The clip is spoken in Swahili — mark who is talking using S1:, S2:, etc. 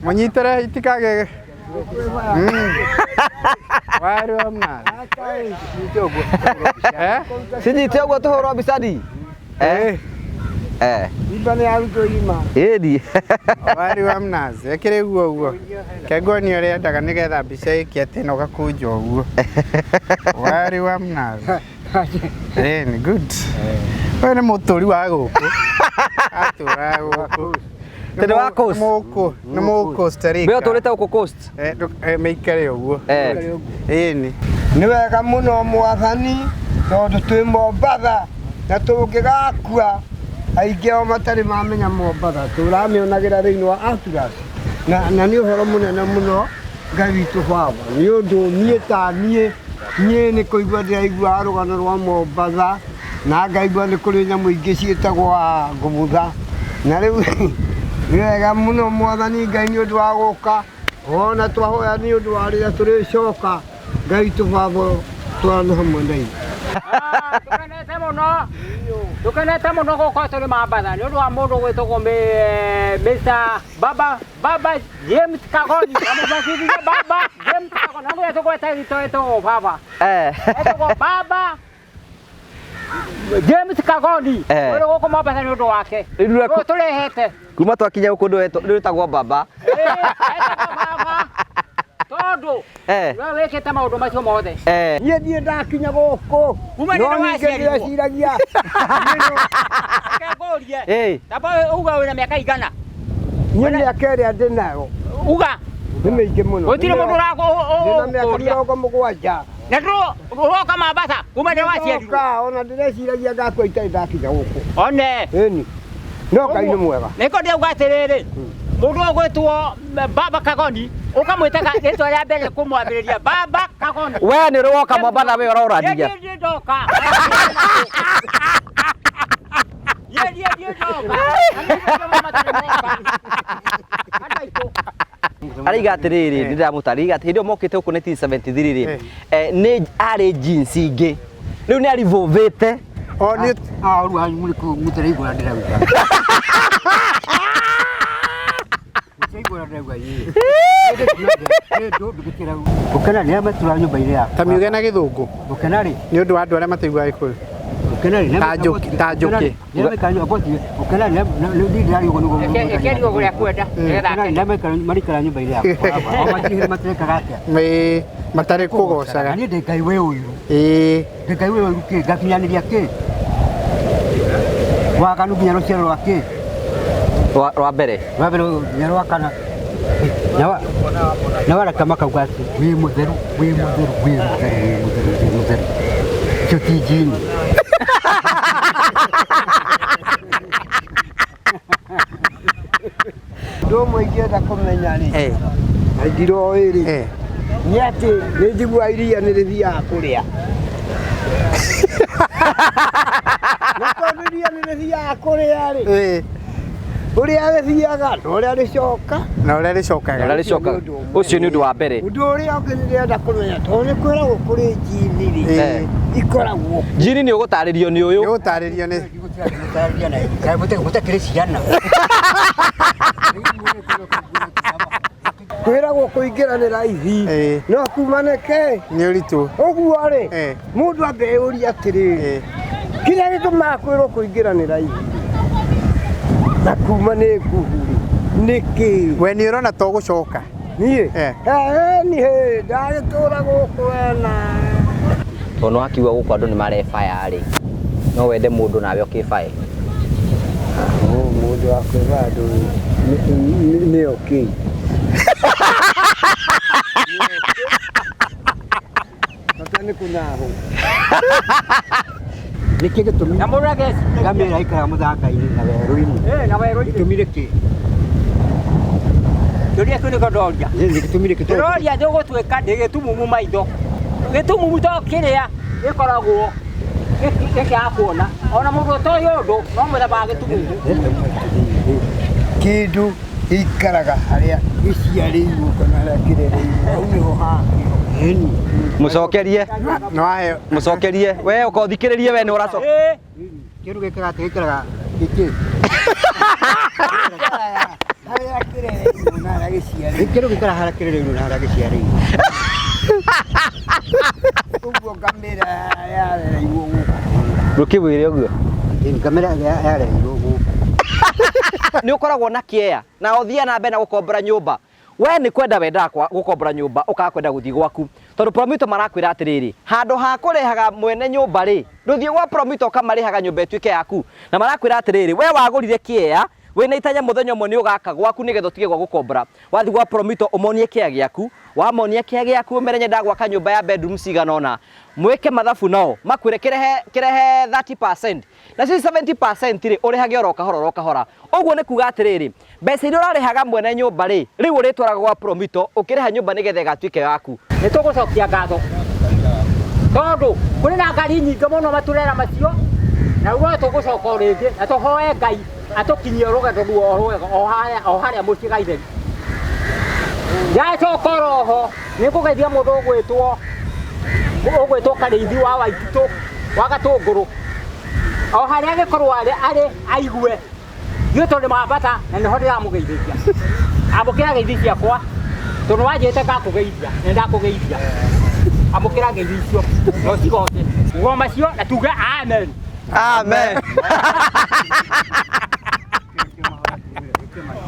S1: Monyitera itikage. Waru amna.
S2: Sijite ogwo tuhoro bisadi.
S1: Ibane aruto ima.
S2: Edi.
S1: Waru amna. Ekere guo. Kego ni ore ndaga nigetha mbica ikiete no gakunjo guo. Waru amna. Ni good. Wena motori wa guku. Atura guku.
S2: Tene wa coast.
S1: Namo Costa Rica.
S2: Beo turete uko coast.
S1: Meikare uguo. Ni.
S3: Ni wega muno mwathani tondu twi Mombatha na tungigakua aingi o matari mamenya Mombatha turamionagira thiini wa Atlas na ni uhoro munene muno Ngai witu baba ni undu nie ni kuigua ndiraigua rugano rwa Mombatha na ngaigua ni kuri nyamu ingi ciitagwo ngumutha na riu ni wega muno mwathani Ngai ni undu wa guka ona twahoya ni undu wa riria turicoka Ngai witu baba twana hamwe na ithuĩ.
S4: Tukenete muno gukorwo turi Mombatha ni undu wa mundu gwitagwo Mr. Baba James Kagoni Baba James Kagoni ndio tugweta rito baba etagwo Baba James Kagoni uri guku Mombatha ni undu wake ro turehete
S2: Kuma twakinya guku ndu etagwo Baba
S4: tondu we wikite maundu macio mothe
S3: Nie ndie ndakinya guku
S4: kuma ni waciarirwo
S3: ndiragia
S4: kegorie taba uga wina miaka igana
S3: nie miaka ĩrĩa ndĩ nayo
S4: uga
S3: nĩ mĩingĩ mũno
S4: gutire mundu
S3: ndĩna mĩaka 70
S4: na uroka Mombatha kuma ni waciarirwo
S3: ona ndĩreciragia ngakua itarĩ ndakinya guku
S4: one
S3: ĩni no Ngai nĩ mwega
S4: niko ndiuga atiriri mundu ogwitwo Baba Kagoni ukamwitaga ritwa ria mbere kumwambiriria Baba Kagoni
S2: we ni roka Mombatha we urauradia
S4: ye ndoka ye ndoka
S2: ariga atiriri ndiramutari ati ndio mokite huko 1973 ni ari jeans ingi riu ni arivovete
S3: ni ru hanyu muri ku mutere igura ndiraguka ukena ni amatura nyumba ile yako
S1: Tamiuge na githungu.
S3: ukena ri
S1: Ni undu wa andu aria mataigua Gikuyu.
S3: ukena ri
S1: Ta njuki.
S3: ni kanyu aboti ukena ni ndari ugo nugo
S4: ekeri uguria kwenda
S3: ukena ni marikara nyumba ile yako o matihire matreka gatia
S1: Me matari kugocaga.
S3: ni ngai we uyu ngai we uyu ki gakinyaniria ki waga nuginya ruciaro rwaki
S2: rwa mbere
S3: nyarwa kana na wala kama kaugasi wi mutheru chotijini ndo moigenda kumenya ri ngiro iri ni ati ni njigua iria ni rithia kuria na tondiria ni rithia kuria ri uria thiaga no uria ricoka
S1: Na uria ricokaga.
S2: ucio ni undu wa mbere
S3: undu uria ungi ndirenda kumenya to ni kwiragwo kuri njini ri ikoragwo
S2: njini ni ugutaririo ni uyu
S1: Ni utaririo ni
S3: gutakire ciana kwiragwo kuingira ni raithi no kumaneke
S1: ni uritu.
S3: uguo ri mundu ambe uria atiri kiria gituma kwirwo kuingira ni raithi na kuma ni nguhuri niki
S1: We ni urona to gucoka.
S3: nie ni he ndagitura guku wena
S2: tono akiwa guku andu ni marefaya ri no wende mundu nawe ukifaya
S3: mundu akwira andu ni okay Natani kunaho niki gitumi
S4: na mundu ageci
S3: ngamira ikara muthaka-ini na werũ-ini
S4: na werũ
S3: gitumire ki
S4: ndoria kuni kondoria
S3: gitumire ki
S4: ndoria ndugutwika ndigitumumu maitho gitumumu to kiria gikoragwo gikiakuona ona mundu toyo undu no muthaba gitumumu
S3: kindu ikaraga haria giciarĩirwo kana haria kĩrereirwo hau nĩho hakĩho
S2: mucokerie
S1: No ahe.
S2: mucokerie we ukothikiririe we ni uracoka
S3: kindu gĩkaraga gĩkĩ Harĩa kĩrere na harĩa gĩciarĩ.
S5: Kĩrĩa gĩkara harĩa kĩrere na harĩa gĩciarĩ.
S3: Ũguo ngamĩra yarereirwo gũkũ.
S2: Rũkĩwĩre ũguo.
S5: Ngamĩra yarereirwo gũkũ.
S2: Nĩ ũkoragwo na kĩea na ũthia na mbere na gũkombora nyũmba. We nĩ kwenda wendaga gũkombora nyũmba ũkaga kwenda gũthiĩ gwaku. Tondũ Promito marakwĩra atĩrĩrĩ, handũ ha kũrĩhaga mwene nyũmba rĩ, ndũthiĩ gwa Promito ũkamarĩhaga nyũmba ĩtuĩke yaku. Na marakwĩra atĩrĩrĩ, we wagũrire kĩea, wĩna itanya mũthenya ũmwe nĩ ũgaka gwaku nĩgetha ũtige gwa gũkombora. Wathiĩ gwa Promito ũmonie kĩea gĩaku, wamonia kĩea gĩaku ũmere nyenda gwaka nyũmba ya bedroom cigana ũna. Mwĩke mathabu nao, makwĩre kĩrehe 30%. Na sisi 70% rĩ ũrĩhage oro kahora. Ũguo nĩ kuga atĩrĩrĩ, mbeca iria ũrarĩhaga mwene nyũmba rĩ, rĩu ũrĩtwaraga gwa Promito ũkĩrĩha nyũmba nĩgetha ĩgatuĩke yaku.
S4: Nĩ tũgũcokia ngatho. Tondũ kũrĩ na ngari nyingĩ mũno maturera macio, na rĩu tũgũcoka rĩngĩ na tũhoe Ngai atũkinyie rũgendo rwega o harĩa mũciĩ Gaitheri. Yacoka roho nĩ kũgeithia mũndũ ũgwĩtwo Karĩithi wa Waititũ wa Gatũngũrũ. O harĩa agĩkorwo arĩ aigue ithuĩ tũrĩ Mombatha na nĩho ndĩramũgeithĩria. Amũkĩra ngeithi ciakwa tondũ wanjĩte ngakũgeithia na ndakũgeithia. Amũkĩra ngeithi icio no cigoke. Ugo macio na tuge amen.
S2: Amen.